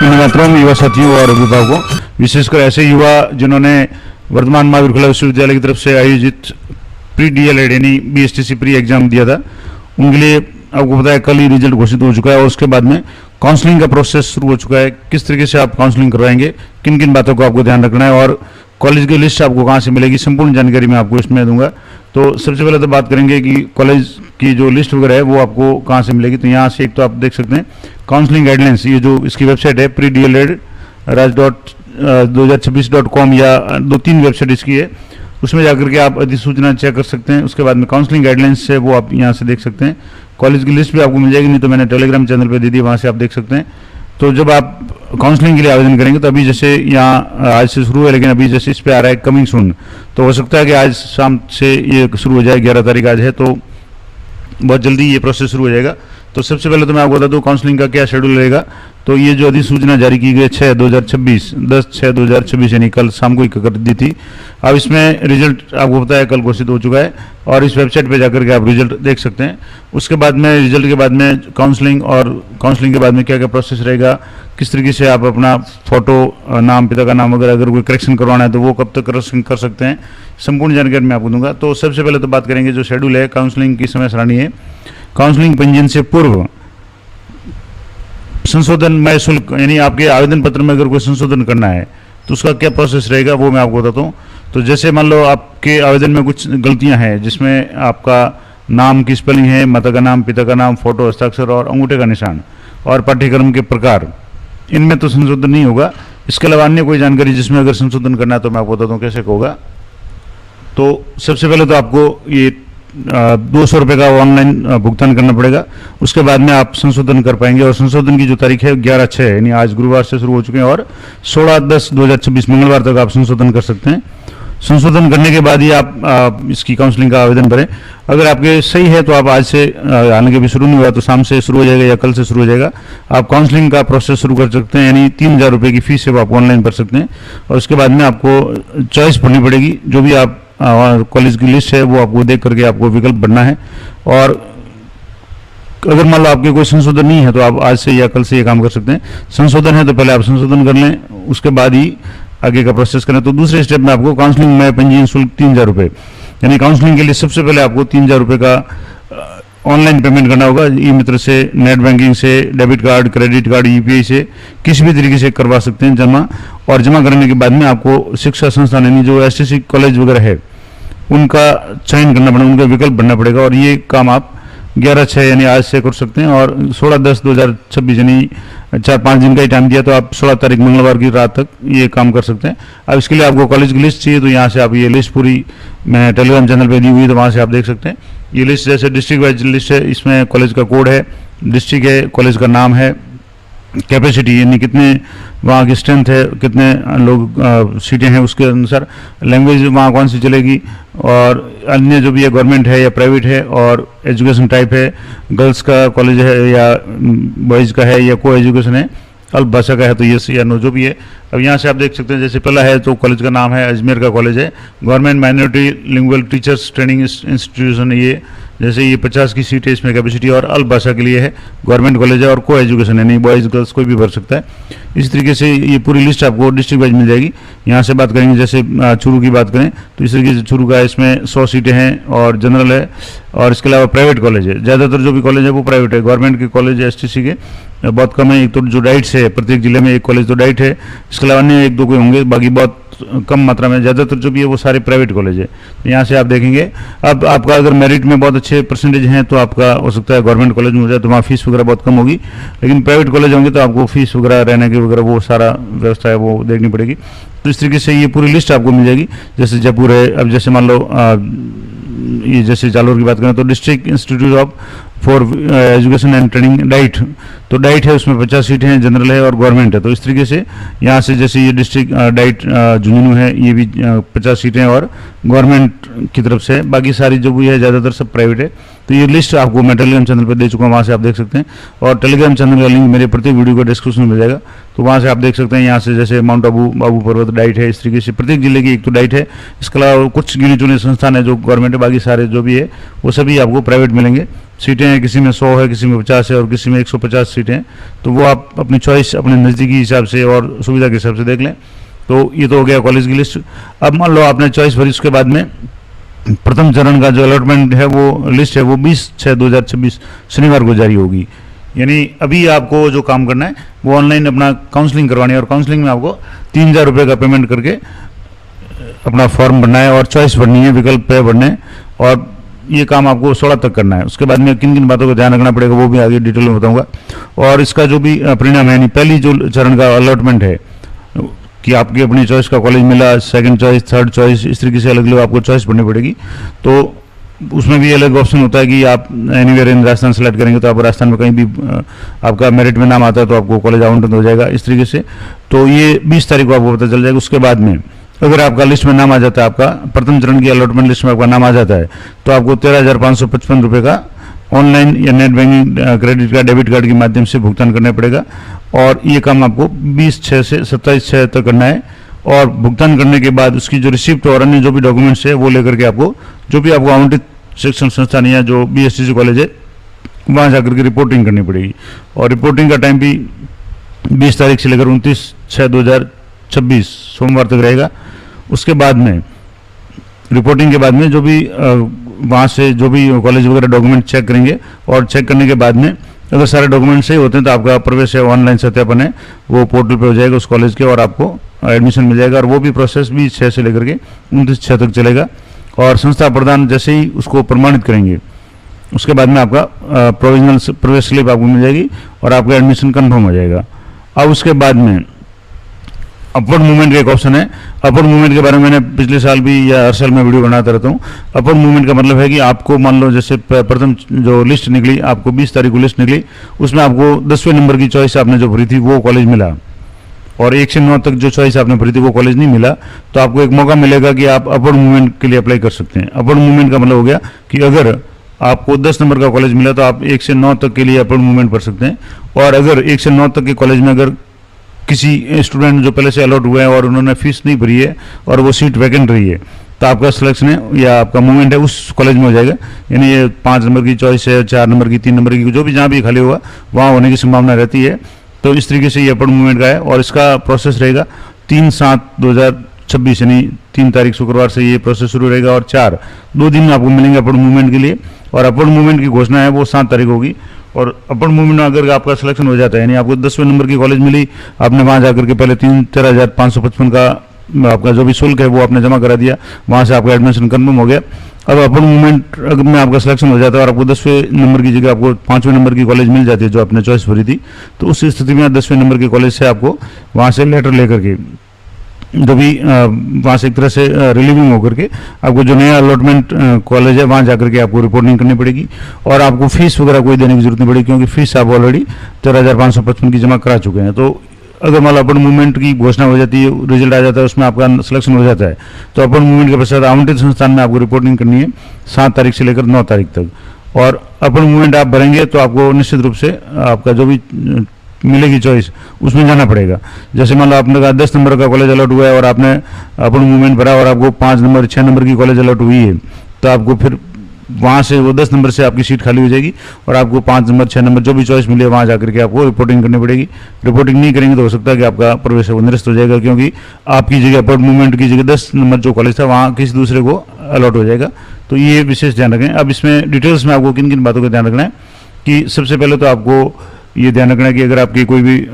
मातरम युवा साथियों और अभिभावकों, विशेषकर ऐसे युवा जिन्होंने वर्तमान महावीर खुला विश्वविद्यालय की तरफ से आयोजित प्री डीएलएड यानी बीएसटीसी प्री एग्जाम दिया था, उनके लिए आपको पता है कल ही रिजल्ट घोषित हो चुका है और उसके बाद में काउंसलिंग का प्रोसेस शुरू हो चुका है। किस तरीके से आप काउंसलिंग करवाएंगे, किन किन बातों को आपको ध्यान रखना है और कॉलेज की लिस्ट आपको कहाँ से मिलेगी, संपूर्ण जानकारी मैं आपको इसमें दूंगा। तो सबसे पहले तो बात करेंगे कि कॉलेज की जो लिस्ट वगैरह है वो आपको कहाँ से मिलेगी। तो यहाँ से एक तो आप देख सकते हैं काउंसलिंग गाइडलाइंस, ये जो इसकी वेबसाइट है प्री डीएलएड raj.2026.com या 2-3 वेबसाइट इसकी है, उसमें जाकर के आप अधिसूचना चेक कर सकते हैं। उसके बाद में काउंसलिंग गाइडलाइंस है वो आप यहाँ से देख सकते हैं। कॉलेज की लिस्ट भी आपको मिल जाएगी, नहीं तो मैंने टेलीग्राम चैनल पे दे दी, वहाँ से आप देख सकते हैं। तो जब आप काउंसलिंग के लिए आवेदन करेंगे तो अभी जैसे यहाँ आज से शुरू है, लेकिन अभी जैसे इस पे आ रहा है कमिंग सून, तो हो सकता है कि आज शाम से ये शुरू हो जाए। 11 तारीख आज है, तो बहुत जल्दी ये प्रोसेस शुरू हो जाएगा। तो सबसे पहले तो मैं आपको बता दूँ काउंसलिंग का क्या शेड्यूल रहेगा। तो ये जो अधिसूचना जारी की गई 10/6/2026 यानी कल शाम को कर दी थी। अब इसमें रिजल्ट आपको पता है कल घोषित हो चुका है और इस वेबसाइट पे जाकर के आप रिजल्ट देख सकते हैं। उसके बाद में रिजल्ट के बाद में काउंसलिंग और काउंसलिंग के बाद में क्या क्या प्रोसेस रहेगा, किस तरीके से आप अपना फोटो, नाम, पिता का नाम वगैरह अगर कोई करेक्शन करवाना है तो वो कब तक करेक्शन कर सकते हैं, संपूर्ण जानकारी मैं आपको दूंगा। तो सबसे पहले तो बात करेंगे जो शेड्यूल है काउंसलिंग की समय सारणी है। काउंसलिंग पंजीयन से पूर्व संशोधन मय शुल्क यानी आपके आवेदन पत्र में अगर कोई संशोधन करना है तो उसका क्या प्रोसेस रहेगा वो मैं आपको बताता हूँ। तो जैसे मान लो आपके आवेदन में कुछ गलतियां हैं जिसमें आपका नाम की स्पेलिंग है, माता का नाम, पिता का नाम, फोटो, हस्ताक्षर और अंगूठे का निशान और पाठ्यक्रम के प्रकार, इनमें तो संशोधन नहीं होगा। इसके अलावा अन्य कोई जानकारी जिसमें अगर संशोधन करना है तो मैं आपको बताता हूँ कैसे होगा। तो सबसे पहले तो आपको ये 200 रुपये का ऑनलाइन भुगतान करना पड़ेगा। उसके बाद में आप संशोधन कर पाएंगे और संशोधन की जो तारीख है 11/6 यानी आज गुरुवार से शुरू हो चुके हैं और 16/10/2026 मंगलवार तक आप संशोधन कर सकते हैं। संशोधन करने के बाद ही आप इसकी काउंसलिंग का आवेदन करें। अगर आपके सही है तो आप आज से, हालांकि अभी शुरू नहीं हुआ तो शाम से शुरू हो जाएगा या कल से शुरू हो जाएगा, आप काउंसलिंग का प्रोसेस शुरू कर सकते हैं। यानी 3000 रुपये की फीस है वो आप ऑनलाइन भर सकते हैं और उसके बाद में आपको चॉइस भरनी पड़ेगी। जो भी आप कॉलेज की लिस्ट है वो आपको देख करके आपको विकल्प भरना है। और अगर मान लो आपके कोई संशोधन नहीं है तो आप आज से या कल से ये काम कर सकते हैं। संशोधन है तो पहले आप संशोधन कर लें, उसके बाद ही आगे का प्रोसेस करें। तो दूसरे स्टेप में आपको काउंसलिंग में पंजीयन शुल्क 3000 रुपये, यानी काउंसलिंग के लिए सबसे पहले आपको 3000 रुपये का ऑनलाइन पेमेंट करना होगा। ई मित्र से, नेट बैंकिंग से, debit card, credit card, UPI से, किसी भी तरीके से करवा सकते हैं जमा। और जमा करने के बाद में आपको शिक्षा संस्थान यानी जो एसटीसी कॉलेज वगैरह है उनका चयन करना पड़ेगा, उनका विकल्प बनना पड़ेगा और ये काम आप 11/6 यानी आज से कर सकते हैं और 16/10/2026 यानी 4-5 दिन का ही टाइम दिया तो आप 16 तारीख मंगलवार की रात तक ये काम कर सकते हैं। अब इसके लिए आपको कॉलेज की लिस्ट चाहिए तो यहाँ से आप ये लिस्ट पूरी मैं टेलीग्राम चैनल पे दी हुई है तो वहाँ से आप देख सकते हैं। ये लिस्ट जैसे डिस्ट्रिक्ट वाइज लिस्ट है, इसमें कॉलेज का कोड है, डिस्ट्रिक्ट है, कॉलेज का नाम है, कैपेसिटी यानी कितने वहाँ की स्ट्रेंथ है, कितने लोग सीटें हैं, उसके अनुसार लैंग्वेज वहाँ कौन सी चलेगी और अन्य जो भी है गवर्नमेंट है या प्राइवेट है और एजुकेशन टाइप है, गर्ल्स का कॉलेज है या बॉयज़ का है या को एजुकेशन है, अल्प भाषा का है तो यस या नो जो भी है। अब यहाँ से आप देख सकते हैं जैसे पहला है तो कॉलेज का नाम है अजमेर का कॉलेज है, government minority lingual teachers training institution है ये, जैसे ये 50 की सीट है इसमें कैपेसिटी और अल्प भाषा के लिए है, गवर्नमेंट कॉलेज है और को एजुकेशन है, नहीं बॉयज़ गर्ल्स कोई भी भर सकता है। इस तरीके से ये पूरी लिस्ट आपको डिस्ट्रिक्ट वाइज मिल जाएगी। यहाँ से बात करेंगे जैसे चूरू की बात करें तो इस तरीके से चूरू का इसमें 100 सीटें हैं और जनरल है और इसके अलावा प्राइवेट कॉलेज है, ज़्यादातर जो भी कॉलेज है वो प्राइवेट है, गवर्नमेंट के कॉलेज है एसटीसी के बहुत कम है। एक तो जो डाइट्स है प्रत्येक जिले में एक कॉलेज तो डाइट है, इसके अलावा अन्य 1-2 कोई होंगे, बाकी बहुत कम मात्रा में, ज़्यादातर जो भी है वो सारे प्राइवेट कॉलेज है। तो यहाँ से आप देखेंगे अब आपका अगर मेरिट में बहुत अच्छे परसेंटेज हैं तो आपका हो सकता है गवर्नमेंट कॉलेज में हो जाए तो वहाँ फीस वगैरह बहुत कम होगी, लेकिन प्राइवेट कॉलेज होंगे तो आपको फीस वगैरह रहने की वगैरह वो सारा व्यवस्था है वो देखनी पड़ेगी। तो इस तरीके से ये पूरी लिस्ट आपको मिल जाएगी। जैसे जयपुर है, अब जैसे मान लो ये जैसे जालोर की बात करें तो district institute of for education and training diet, तो डाइट है उसमें 50 सीटें हैं, जनरल है और गवर्नमेंट है। तो इस तरीके से यहाँ से जैसे ये डिस्ट्रिक्ट डाइट झुंझुनू है ये भी 50 सीटें और गवर्नमेंट की तरफ से, बाकी सारी जो भी है ज़्यादातर सब प्राइवेट है। तो ये लिस्ट आपको मैं टेलीग्राम चैनल पर दे चुका हूँ, वहाँ से आप देख सकते हैं और टेलीग्राम चैनल का लिंक मेरे प्रत्येक वीडियो का डिस्क्रिप्शन में मिल जाएगा तो वहाँ से आप देख सकते हैं। यहाँ से जैसे माउंट आबू, बाबू पर्वत डाइट है, इस तरीके से प्रत्येक जिले की एक तो डाइट है, इसके अलावा कुछ गिने चुने संस्थान है जो गवर्नमेंट है, बाकी सारे जो भी है वो सभी आपको प्राइवेट मिलेंगे। सीटें हैं, किसी में 100 है, किसी में 50 है और किसी में 150 सीटें हैं। तो वो आप अपनी चॉइस अपने नज़दीकी हिसाब से और सुविधा के हिसाब से देख लें। तो ये तो हो गया कॉलेज की लिस्ट। अब मान लो आपने चॉइस भरी, उसके बाद में प्रथम चरण का जो अलॉटमेंट है वो लिस्ट है वो 20/6/2026 शनिवार को जारी होगी। यानी अभी आपको जो काम करना है वो ऑनलाइन अपना काउंसलिंग करवानी है और काउंसलिंग में आपको 3,000 रुपये का पेमेंट करके अपना फॉर्म भरना है और चॉइस भरनी है, विकल्प पे भरने, और ये काम आपको 16 तक करना है। उसके बाद में किन किन बातों का ध्यान रखना पड़ेगा वो भी आगे डिटेल में बताऊंगा। और इसका जो भी परिणाम है, यानी पहली जो चरण का अलॉटमेंट है कि आपकी अपनी चॉइस का कॉलेज मिला, सेकंड चॉइस, थर्ड चॉइस, इस तरीके से अलग अलग आपको चॉइस भरनी पड़ेगी। तो उसमें भी अलग ऑप्शन होता है कि आप एनीवेयर इन राजस्थान सेलेक्ट करेंगे तो आप राजस्थान में कहीं भी आपका मेरिट में नाम आता है तो आपको कॉलेज आवंटन हो जाएगा इस तरीके से। तो ये 20 तारीख को आपको पता चल जाएगा। उसके बाद में अगर आपका लिस्ट में नाम आ जाता है, आपका प्रथम चरण की अलॉटमेंट लिस्ट में आपका नाम आ जाता है, तो आपको 13,555 रुपये का ऑनलाइन या net banking, credit card, debit card के माध्यम से भुगतान करना पड़ेगा। और ये काम आपको 20/6 से 27/6 तक करना है। और भुगतान करने के बाद उसकी जो रिसिप्ट और अन्य जो भी डॉक्यूमेंट्स है वो लेकर के आपको जो भी आपको आवंटित शिक्षण संस्थान या जो BSTC कॉलेज है वहाँ जाकर के रिपोर्टिंग करनी पड़ेगी। और रिपोर्टिंग का टाइम भी 20 तारीख से लेकर 29/6/2026 सोमवार तक रहेगा। उसके बाद में रिपोर्टिंग के बाद में जो भी वहाँ से जो भी कॉलेज वगैरह डॉक्यूमेंट चेक करेंगे और चेक करने के बाद में अगर सारे डॉक्यूमेंट सही होते हैं तो आपका प्रवेश है, ऑनलाइन सत्यापन है, वो पोर्टल पे हो जाएगा उस कॉलेज के और आपको एडमिशन मिल जाएगा। और वो भी प्रोसेस भी 6 से लेकर के 29/6 तक चलेगा। और संस्था प्रधान जैसे ही उसको प्रमाणित करेंगे उसके बाद में आपका प्रोविजनल प्रवेश स्लिप आपको मिल जाएगी और आपका एडमिशन कंफर्म हो जाएगा। अब उसके बाद में अपवर्ड मूवमेंट का एक ऑप्शन है। अपवर्ड मूवमेंट के बारे में मैंने पिछले साल भी या हर साल में वीडियो बनाता रहता हूँ। अपवर्ड मूवमेंट का मतलब है कि आपको मान लो जैसे प्रथम जो लिस्ट निकली, आपको 20 तारीख को लिस्ट निकली, उसमें आपको 10वें नंबर की चॉइस आपने जो भरी थी वो कॉलेज मिला और 1 से 9 तक जो चॉइस आपने भरी थी वो कॉलेज नहीं मिला, तो आपको एक मौका मिलेगा कि आप अपवर्ड मूवमेंट के लिए अप्लाई कर सकते हैं। अपवर्ड मूवमेंट का मतलब हो गया कि अगर आपको 10 नंबर का कॉलेज मिला तो आप 1 से 9 तक के लिए अपवर्ड मूवमेंट कर सकते हैं। और अगर 1 से 9 तक के कॉलेज में अगर किसी स्टूडेंट जो पहले से अलॉट हुए हैं और उन्होंने फीस नहीं भरी है और वो सीट वैकेंट रही है तो आपका सिलेक्शन है या आपका मूवमेंट है उस कॉलेज में हो जाएगा। यानी ये 5 नंबर की चॉइस है, 4 नंबर की, 3 नंबर की, जो भी जहाँ भी खाली होगा वहाँ होने की संभावना रहती है। तो इस तरीके से ये अपवर्ड मूवमेंट का है और इसका प्रोसेस रहेगा 3/7/2026 यानी 3 तारीख शुक्रवार से ये प्रोसेस शुरू रहेगा और 2 दिन आपको मिलेंगे अपवर्ड मूवमेंट के लिए। और अपवर्ड मूवमेंट की घोषणा है वो 7 तारीख होगी। और अपवर्ड मूवमेंट में अगर आपका सिलेक्शन हो जाता है, यानी आपको 10वें नंबर की कॉलेज मिली, आपने वहाँ जाकर के पहले 13,555 का आपका जो भी शुल्क है वो आपने जमा करा दिया, वहाँ से आपका एडमिशन कन्फर्म हो गया। अब अपवर्ड मूवमेंट में आपका सिलेक्शन हो जाता है और आपको 10वें नंबर की जगह आपको 5वें नंबर की कॉलेज मिल जाती है जो आपने चॉइस भरी थी, तो उस स्थिति में 10वें नंबर की कॉलेज से आपको वहाँ से लेटर लेकर के जो भी वहाँ से एक तरह से रिलीविंग होकर के आपको जो नया अलॉटमेंट कॉलेज है वहाँ जाकर के आपको रिपोर्टिंग करनी पड़ेगी। और आपको फीस वगैरह कोई देने की जरूरत नहीं पड़ेगी क्योंकि फीस आप ऑलरेडी 13,555 की जमा करा चुके हैं। तो अगर मान लो अपवर्ड मूवमेंट की घोषणा हो जाती है, रिजल्ट आ जाता है, उसमें आपका सिलेक्शन हो जाता है, तो अपवर्ड मूवमेंट के पश्चात आवंटित संस्थान में आपको रिपोर्टिंग करनी है 7 तारीख से लेकर 9 तारीख तक। और अपवर्ड मूवमेंट आप भरेंगे तो आपको निश्चित रूप से आपका जो भी मिलेगी चॉइस उसमें जाना पड़ेगा। जैसे मान लो आपने कहा 10 नंबर का कॉलेज अलॉट हुआ है और आपने अपवर्ड मूवमेंट भरा और आपको 5 नंबर 6 नंबर की कॉलेज अलॉट हुई है, तो आपको फिर वहाँ से वो 10 नंबर से आपकी सीट खाली हो जाएगी और आपको 5 नंबर 6 नंबर जो भी चॉइस मिले वहाँ जाकर के आपको रिपोर्टिंग करनी पड़ेगी। रिपोर्टिंग नहीं करेंगे तो हो सकता है कि आपका प्रवेश वो निरस्त हो जाएगा क्योंकि आपकी जगह अपवर्ड मूवमेंट की जगह 10 नंबर जो कॉलेज था वहाँ किसी दूसरे को अलॉट हो जाएगा। तो ये विशेष ध्यान रखें। अब इसमें डिटेल्स में आपको किन किन बातों का ध्यान रखना है कि सबसे पहले तो आपको ये ध्यान रखना है कि अगर आपकी कोई भी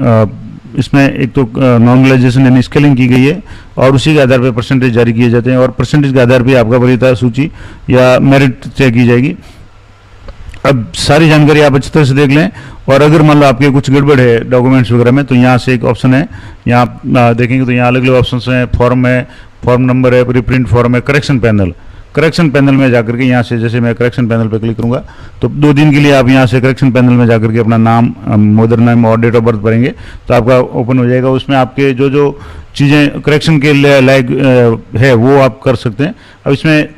इसमें एक तो नॉर्मलाइजेशन यानी स्केलिंग की गई है और उसी के आधार पर परसेंटेज जारी किए जाते हैं और परसेंटेज के आधार पर आपका वरीयता सूची या मेरिट तय की जाएगी। अब सारी जानकारी आप अच्छी तरह से देख लें और अगर मान लो आपके कुछ गड़बड़ है डॉक्यूमेंट्स वगैरह में तो यहाँ से एक ऑप्शन है, यहाँ आप देखेंगे तो यहाँ अलग अलग ऑप्शन हैं, फॉर्म है, फॉर्म नंबर है, रिप्रिंट फॉर्म है, करेक्शन पैनल। करेक्शन पैनल में जाकर के यहाँ से जैसे मैं करेक्शन पैनल पे क्लिक करूँगा तो 2 दिन के लिए आप यहाँ से करेक्शन पैनल में जाकर के अपना नाम, मदर नेम और डेट ऑफ बर्थ भरेंगे तो आपका ओपन हो जाएगा। उसमें आपके जो जो चीज़ें करेक्शन के लायक है वो आप कर सकते हैं। अब इसमें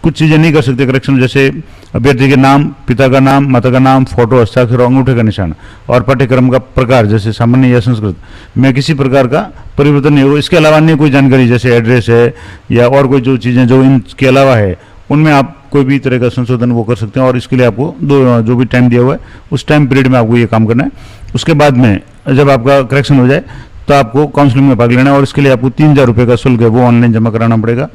कुछ चीज़ें नहीं कर सकते करेक्शन, जैसे अभ्यर्थी के नाम, पिता का नाम, माता का नाम, फोटो, हस्ताक्षर, अंगूठे का निशान और पाठ्यक्रम का प्रकार जैसे सामान्य या संस्कृत में किसी प्रकार का परिवर्तन नहीं होगा। इसके अलावा अन्य कोई जानकारी जैसे एड्रेस है या और कोई जो चीज़ें जो इनके अलावा है उनमें आप कोई भी तरह का संशोधन वो कर सकते हैं, और इसके लिए आपको जो भी टाइम दिया हुआ है उस टाइम पीरियड में आपको ये काम करना है। उसके बाद में जब आपका करेक्शन हो जाए तो आपको काउंसलिंग में भाग लेना है, और इसके लिए आपको 3000 रुपये का शुल्क है वो ऑनलाइन जमा कराना पड़ेगा,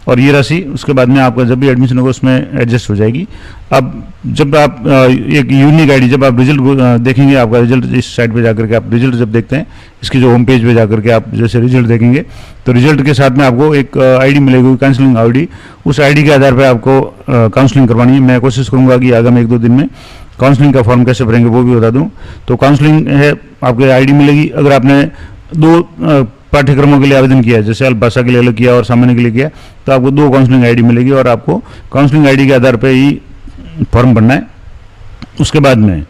और ये राशि उसके बाद में आपका जब भी एडमिशन होगा उसमें एडजस्ट हो जाएगी। अब जब आप एक यूनिक आईडी, जब आप रिजल्ट देखेंगे, आपका रिजल्ट इस साइट पे जाकर के आप रिजल्ट जब देखते हैं, इसकी जो होम पेज पे जाकर के आप जैसे रिजल्ट देखेंगे तो रिजल्ट के साथ में आपको एक आईडी मिलेगी, काउंसलिंग आईडी। उस आईडी के आधार पर आपको काउंसलिंग करवानी है। मैं कोशिश करूंगा कि आगामी 1-2 दिन में काउंसलिंग का फॉर्म कैसे भरेंगे वो भी बता दूं। तो काउंसलिंग है, आपको आईडी मिलेगी। अगर आपने 2 पाठ्यक्रमों के लिए आवेदन किया है, जैसे अल्प भाषा के लिए अलग किया और सामान्य के लिए किया, तो आपको 2 काउंसलिंग आईडी मिलेगी, और आपको काउंसलिंग आईडी के आधार पर ही फॉर्म भरना है। उसके बाद में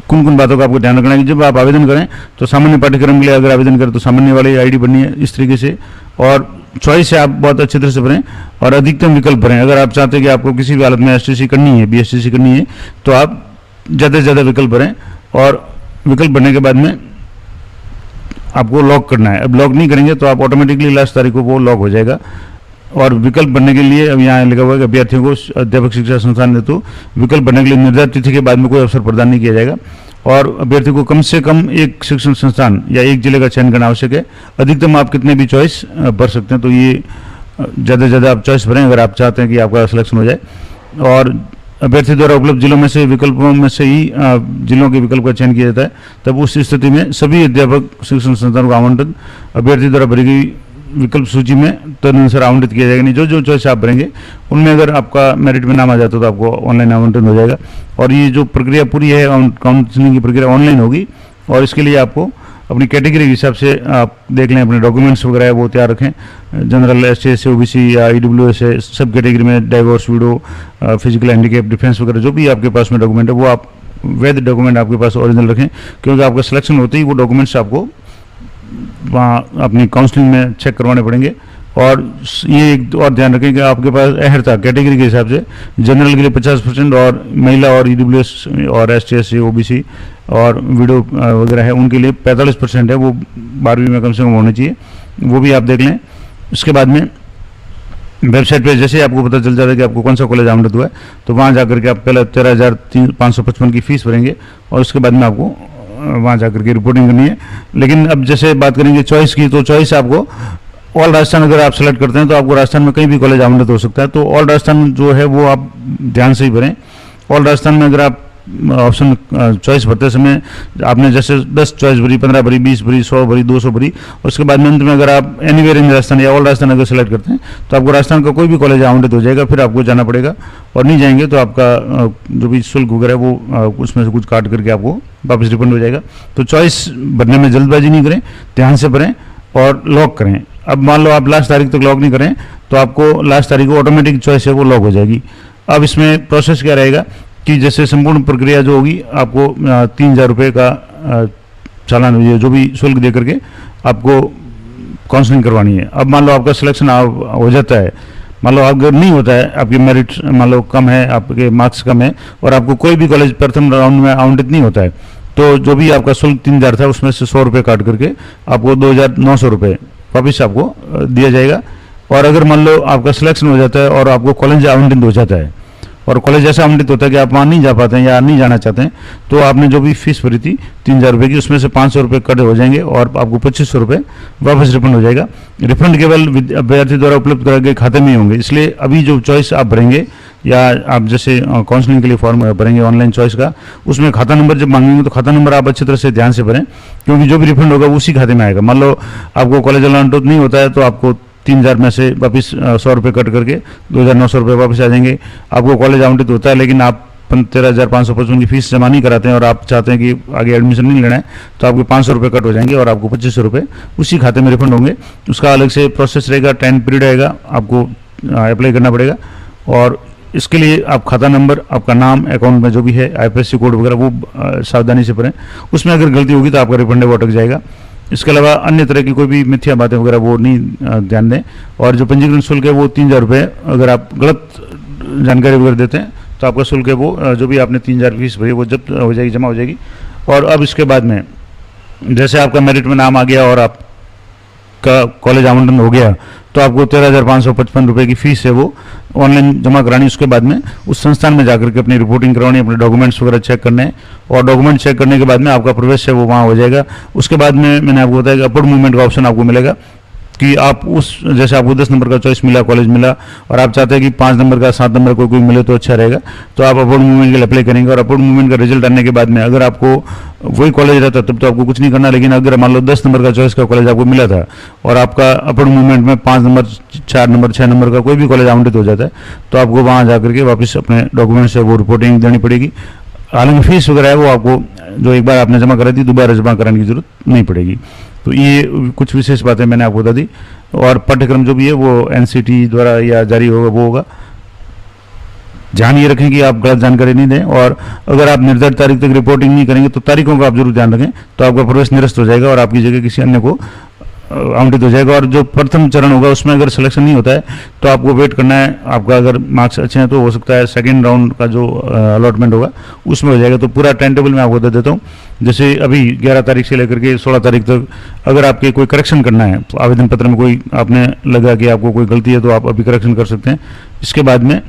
कुन कुन बातों का आपको ध्यान रखना है कि जब आप आवेदन करें तो सामान्य पाठ्यक्रम के लिए अगर आवेदन करें तो सामान्य वाली आईडी बननी है इस तरीके से, और चॉइस से आप बहुत अच्छी तरह से भरें और अधिकतम विकल्प भरें। अगर आप चाहते हैं कि आपको किसी भी हालत में एसटीसी करनी है, बीएसटीसी करनी है, तो आप ज़्यादा से ज़्यादा विकल्प भरें, और विकल्प भरने के बाद में आपको लॉक करना है। अब लॉक नहीं करेंगे तो आप ऑटोमेटिकली लास्ट तारीख को वो लॉक हो जाएगा। और विकल्प भरने के लिए अब यहाँ लिखा हुआ है कि अभ्यर्थियों को अध्यापक शिक्षा संस्थान हेतु विकल्प भरने के लिए निर्धारित तिथि के बाद में कोई अवसर प्रदान नहीं किया जाएगा, और अभ्यर्थी को कम से कम एक शिक्षण संस्थान या एक जिले का चयन करना आवश्यक है। अधिकतम आप कितने भी चॉइस भर सकते हैं, तो ये ज़्यादा से ज़्यादा आप चॉइस भरें अगर आप चाहते हैं कि आपका सिलेक्शन हो जाए। और अभ्यर्थी द्वारा उपलब्ध जिलों में से विकल्पों में से ही जिलों के विकल्प का चयन किया जाता है, तब उस स्थिति में सभी अध्यापक शिक्षण संस्थानों को आवंटन अभ्यर्थी द्वारा भरी गई विकल्प सूची में तदनुसार आवंटित किया जाएगा। नहीं, जो जो चॉइस आप भरेंगे उनमें अगर आपका मेरिट में नाम आ जाता है तो आपको ऑनलाइन आवंटन हो जाएगा। और ये जो प्रक्रिया पूरी है काउंसलिंग की प्रक्रिया ऑनलाइन होगी, और इसके लिए आपको अपनी कैटेगरी के हिसाब से आप देख लें, अपने डॉक्यूमेंट्स वगैरह है वो तैयार रखें। जनरल, SC/SC, OBC या EWS है, सब कैटेगरी में divorce, window, physical handicap, defence वगैरह जो भी आपके पास में डॉक्यूमेंट है वो आप वैध डॉक्यूमेंट आपके पास ओरिजिनल रखें, क्योंकि आपका सिलेक्शन होते ही वो डॉक्यूमेंट्स आपको वहाँ अपनी काउंसलिंग में चेक करवाने पड़ेंगे। और ये एक और ध्यान रखें कि आपके पास अहर्ता कैटेगरी के हिसाब से जनरल के लिए 50% और महिला और EWS और SC/SC, OBC और विडो वगैरह है उनके लिए 45% है, वो 12वीं में कम से कम होनी चाहिए, वो भी आप देख लें। उसके बाद में वेबसाइट पे जैसे आपको पता चल जाता है कि आपको कौन सा कॉलेज आवंटित हुआ है, तो वहाँ जाकर के आप पहले 13,555 की फीस भरेंगे, और उसके बाद में आपको वहाँ जाकर के रिपोर्टिंग करनी है। लेकिन अब जैसे बात करेंगे चॉइस की, तो चॉइस आपको ऑल राजस्थान अगर आप सेलेक्ट करते हैं तो आपको राजस्थान में कहीं भी कॉलेज आवंटित हो सकता है, तो ऑल राजस्थान जो है वो आप ध्यान से ही भरें। ऑल राजस्थान में अगर आप ऑप्शन चॉइस भरते समय आपने जैसे 10 चॉइस भरी, 15 भरी, 20 भरी, 100 भरी, 200 भरी, और उसके बाद में अंत में अगर आप एनीवेयर इन राजस्थान या ऑल राजस्थान अगर सेलेक्ट करते हैं तो आपको राजस्थान का कोई भी कॉलेज आवंटित हो जाएगा, फिर आपको जाना पड़ेगा, और नहीं जाएंगे तो आपका जो भी शुल्क वगैरह वो उसमें से कुछ काट करके आपको वापस रिफंड हो जाएगा। तो चॉइस भरने में जल्दबाजी नहीं करें, ध्यान से भरें और लॉक करें। अब मान लो आप लास्ट तारीख तक लॉक नहीं करें तो आपको लास्ट तारीख को ऑटोमेटिक चॉइस है वो लॉक हो जाएगी। अब इसमें प्रोसेस क्या रहेगा कि जैसे संपूर्ण प्रक्रिया जो होगी आपको 3,000 रुपये का चालान जो भी शुल्क दे करके आपको काउंसलिंग करवानी है। अब मान लो आपका सिलेक्शन हो जाता है, मान लो अगर नहीं होता है, आपकी मेरिट मान लो कम है, आपके मार्क्स कम है और आपको कोई भी कॉलेज प्रथम राउंड में आवंटित नहीं होता है, तो जो भी आपका शुल्क 3,000 था उसमें से 100 रुपये काट करके आपको 2,900 रुपये वापिस आपको दिया जाएगा। और अगर मान लो आपका सिलेक्शन हो जाता है और आपको कॉलेज आवंटित हो जाता है और कॉलेज ऐसा आवंटित होता है कि आप वहाँ नहीं जा पाते हैं या नहीं जाना चाहते हैं, तो आपने जो भी फीस भरी थी 3,000 रुपये की उसमें से 500 रुपये कट हो जाएंगे और आपको 2,500 रुपये वापस रिफंड हो जाएगा। रिफंड केवल अभ्यर्थी द्वारा उपलब्ध कराए गए खाते में ही होंगे, इसलिए अभी जो चॉइस आप भरेंगे या आप जैसे काउंसलिंग के लिए फॉर्म भरेंगे ऑनलाइन चॉइस का, उसमें खाता नंबर जब मांगेंगे तो खाता नंबर आप अच्छी तरह से ध्यान से भरें, क्योंकि जो भी रिफंड होगा उसी खाते में आएगा। मान लो आपको कॉलेज अलाउंट नहीं होता है तो आपको 3,000 में से वापस 100 रुपये कट करके 2,900 रुपये वापस आ जाएंगे। आपको कॉलेज आवंटित होता है लेकिन आप 13,555 की फीस जमा नहीं कराते हैं और आप चाहते हैं कि आगे एडमिशन नहीं लेना है, तो आपके 500 रुपये कट हो जाएंगे और आपको 2,500 रुपये उसी खाते में रिफंड होंगे। उसका अलग से प्रोसेस रहेगा, टाइम पीरियड रहेगा, आपको अप्लाई करना पड़ेगा। और इसके लिए आप खाता नंबर, आपका नाम, अकाउंट में जो भी है IFSC कोड वगैरह वो सावधानी से भरें। उसमें अगर गलती होगी तो आपका रिफंड वो अटक जाएगा। इसके अलावा अन्य तरह की कोई भी मिथ्या बातें वगैरह वो नहीं ध्यान दें। और जो पंजीकरण शुल्क है वो 3,000 रुपये, अगर आप गलत जानकारी वगैरह देते हैं तो आपका शुल्क है वो जो भी आपने 3,000 फीस भरी वो जब हो जाएगी, जमा हो जाएगी। और अब इसके बाद में जैसे आपका मेरिट में नाम आ गया और आप का कॉलेज आवंटन हो गया तो आपको 13,555 रुपये की फीस है वो ऑनलाइन जमा करानी। उसके बाद में उस संस्थान में जाकर के अपनी रिपोर्टिंग करवानी, अपने डॉक्यूमेंट्स वगैरह चेक करने हैं, और डॉक्यूमेंट चेक करने के बाद में आपका प्रवेश है वो वहाँ हो जाएगा। उसके बाद में मैंने आपको बताया कि अपवर्ड मूवमेंट का ऑप्शन आपको मिलेगा कि आप उस, जैसे आपको 10 नंबर का चॉइस मिला, कॉलेज मिला, और आप चाहते हैं कि 5 नंबर का 7 नंबर को कोई मिले तो अच्छा रहेगा, तो आप अपवर्ड मूवमेंट के लिए अप्लाई करेंगे। और अपवर्ड मूवमेंट का रिजल्ट आने के बाद में अगर आपको वही कॉलेज रहता तब तो आपको कुछ नहीं करना, लेकिन अगर मान लो 10 नंबर का चॉइस का कॉलेज आपको मिला था और आपका अपवर्ड मूवमेंट में 5 नंबर, 4 नंबर, 6 नंबर का कोई भी कॉलेज आवंटित हो जाता है तो आपको वहाँ जाकर के वापस अपने डॉक्यूमेंट्स है वो रिपोर्टिंग देनी पड़ेगी। हालांकि फीस वगैरह है वो आपको जो एक बार आपने जमा करा दी दोबारा जमा कराने की जरूरत नहीं पड़ेगी। तो ये कुछ विशेष बातें मैंने आपको बता दी, और पाठ्यक्रम जो भी है वो एनसीटी द्वारा या जारी होगा वो होगा। ध्यान ये रखें कि आप गलत जानकारी नहीं दें, और अगर आप निर्धारित तारीख तक रिपोर्टिंग नहीं करेंगे तो तारीखों का आप जरूर ध्यान रखें, तो आपका प्रवेश निरस्त हो जाएगा और आपकी जगह किसी अन्य को आवंटित हो जाएगा। और जो प्रथम चरण होगा उसमें अगर सिलेक्शन नहीं होता है तो आपको वेट करना है। आपका अगर मार्क्स अच्छे हैं तो हो सकता है सेकंड राउंड का जो अलॉटमेंट होगा उसमें हो जाएगा। तो पूरा टाइम टेबल मैं आपको बता देता हूँ। जैसे अभी 11 तारीख से लेकर के 16 तारीख तक अगर आपके कोई करेक्शन करना है, तो आवेदन पत्र में कोई आपने लगा कि आपको कोई गलती है तो आप अभी करेक्शन कर सकते हैं। इसके बाद में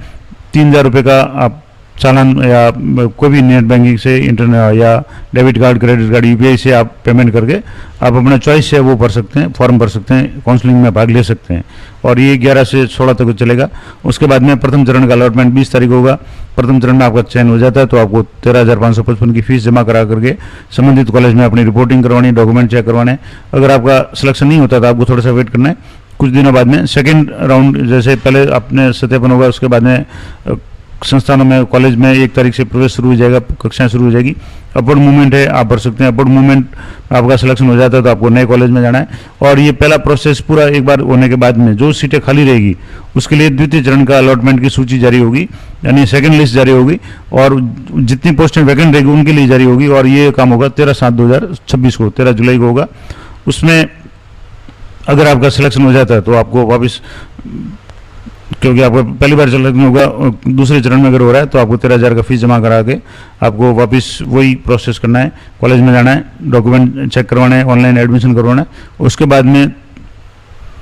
3,000 रुपये का आप चालान या कोई भी नेट बैंकिंग से, इंटरनेट या debit card, credit card, UPI से आप पेमेंट करके आप अपना चॉइस है वो भर सकते हैं, फॉर्म भर सकते हैं, काउंसलिंग में भाग ले सकते हैं। और ये 11 से 16 तक चलेगा। उसके बाद में प्रथम चरण का अलॉटमेंट 20 तारीख होगा। प्रथम चरण में आपका चयन हो जाता है तो आपको 13,555 की फीस जमा करा करके संबंधित कॉलेज में अपनी रिपोर्टिंग करवानी, डॉक्यूमेंट चेक करवाने। अगर आपका सिलेक्शन नहीं होता तो आपको थोड़ा सा वेट करना है। कुछ दिनों बाद में सेकेंड राउंड, जैसे पहले अपने सत्यापन होगा, उसके बाद में संस्थानों में, कॉलेज में 1 तारीख से प्रवेश शुरू हो जाएगा, कक्षाएं शुरू हो जाएगी। अपवर्ड मूवमेंट है, आप भर सकते हैं। अपवर्ड मूवमेंट आपका सिलेक्शन हो जाता है तो आपको नए कॉलेज में जाना है। और ये पहला प्रोसेस पूरा एक बार होने के बाद में जो सीटें खाली रहेगी उसके लिए द्वितीय चरण का अलॉटमेंट की सूची जारी होगी, यानी सेकंड लिस्ट जारी होगी, और जितनी पोस्टें वैकेंट रहेगी उनके लिए जारी होगी। और ये काम होगा 13/7/2026 को, 13 जुलाई को होगा। उसमें अगर आपका सिलेक्शन हो जाता है तो आपको वापस, क्योंकि आपको पहली बार सिलेक्शन होगा, दूसरे चरण में अगर हो रहा है तो आपको 13,000 का फीस जमा करा के आपको वापस वही प्रोसेस करना है, कॉलेज में जाना है, डॉक्यूमेंट चेक करवाना है, ऑनलाइन एडमिशन करवाना है। उसके बाद में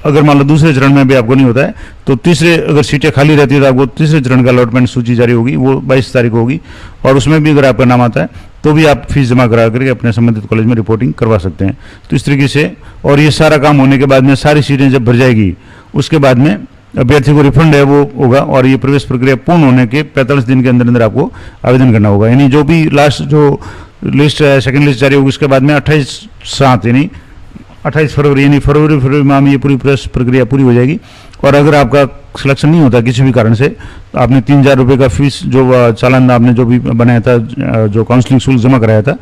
अगर मान लो दूसरे चरण में भी आपको नहीं होता है तो तीसरे, अगर सीटें खाली रहती है तो आपको तीसरे चरण का अलॉटमेंट सूची जारी होगी, वो 22 तारीख होगी। और उसमें भी अगर आपका नाम आता है तो भी आप फीस जमा करा करके अपने संबंधित कॉलेज में रिपोर्टिंग करवा सकते हैं। तो इस तरीके से, और ये सारा काम होने के बाद में सारी सीटें जब भर जाएगी उसके बाद में अभ्यर्थी को रिफंड है वो होगा। और ये प्रवेश प्रक्रिया पूर्ण होने के 45 दिन के अंदर अंदर आपको आवेदन करना होगा। यानी जो भी लास्ट जो लिस्ट है, सेकंड लिस्ट जारी होगी, उसके बाद में 28/7 यानी 28 फरवरी, यानी फरवरी माह में ये पूरी प्रक्रिया पूरी हो जाएगी। और अगर आपका सिलेक्शन नहीं होता किसी भी कारण से, तो आपने 3,000 रुपये का फीस जो चालान आपने जो भी बनाया था, जो काउंसलिंग शुल्क जमा कराया था,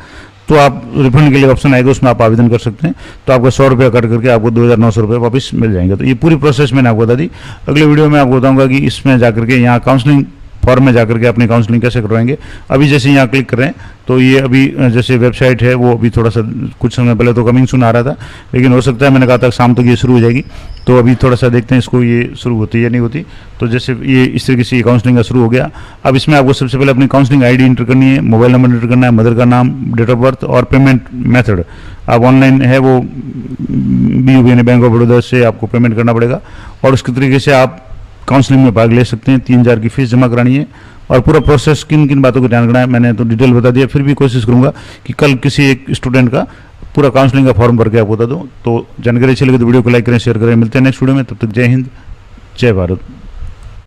तो आप रिफंड के लिए ऑप्शन आएगा, उसमें आप आवेदन कर सकते हैं। तो आपको 100 रुपये कट करके आपको 2,900 रुपये वापस मिल जाएंगे। तो ये पूरी प्रोसेस मैंने आपको बता दी। अगले वीडियो में आपको बताऊंगा कि इसमें जाकर के यहाँ काउंसलिंग फॉर्म में जाकर के अपनी काउंसलिंग कैसे करवाएंगे। अभी जैसे यहाँ क्लिक कर रहे हैं तो ये अभी जैसे वेबसाइट है वो अभी थोड़ा सा, कुछ समय पहले तो कमिंग सून आ रहा था, लेकिन हो सकता है, मैंने कहा था शाम तक ये शुरू हो जाएगी। तो अभी थोड़ा सा देखते हैं इसको, ये शुरू होती है या नहीं होती। तो जैसे ये इस तरीके से काउंसलिंग का शुरू हो गया। अब इसमें आपको सबसे पहले अपनी काउंसलिंग आईडी इंटर करनी है, मोबाइल नंबर इंटर करना है, मदर का नाम, डेट ऑफ बर्थ, और पेमेंट मेथड आप ऑनलाइन है वो BOB यानी बैंक ऑफ बड़ौदा से आपको पेमेंट करना पड़ेगा। और उसके तरीके से आप काउंसलिंग में भाग ले सकते हैं। 3,000 की फीस जमा करानी है। और पूरा प्रोसेस किन किन बातों को ध्यान रखना है मैंने तो डिटेल बता दिया। फिर भी कोशिश करूंगा कि कल किसी एक स्टूडेंट का पूरा काउंसलिंग का फॉर्म भर के आपको बता दूं। तो जानकारी अच्छी लगे तो वीडियो को लाइक करें, शेयर करें। मिलते हैं नेक्स्ट वीडियो में, तब तक जय हिंद, जय भारत।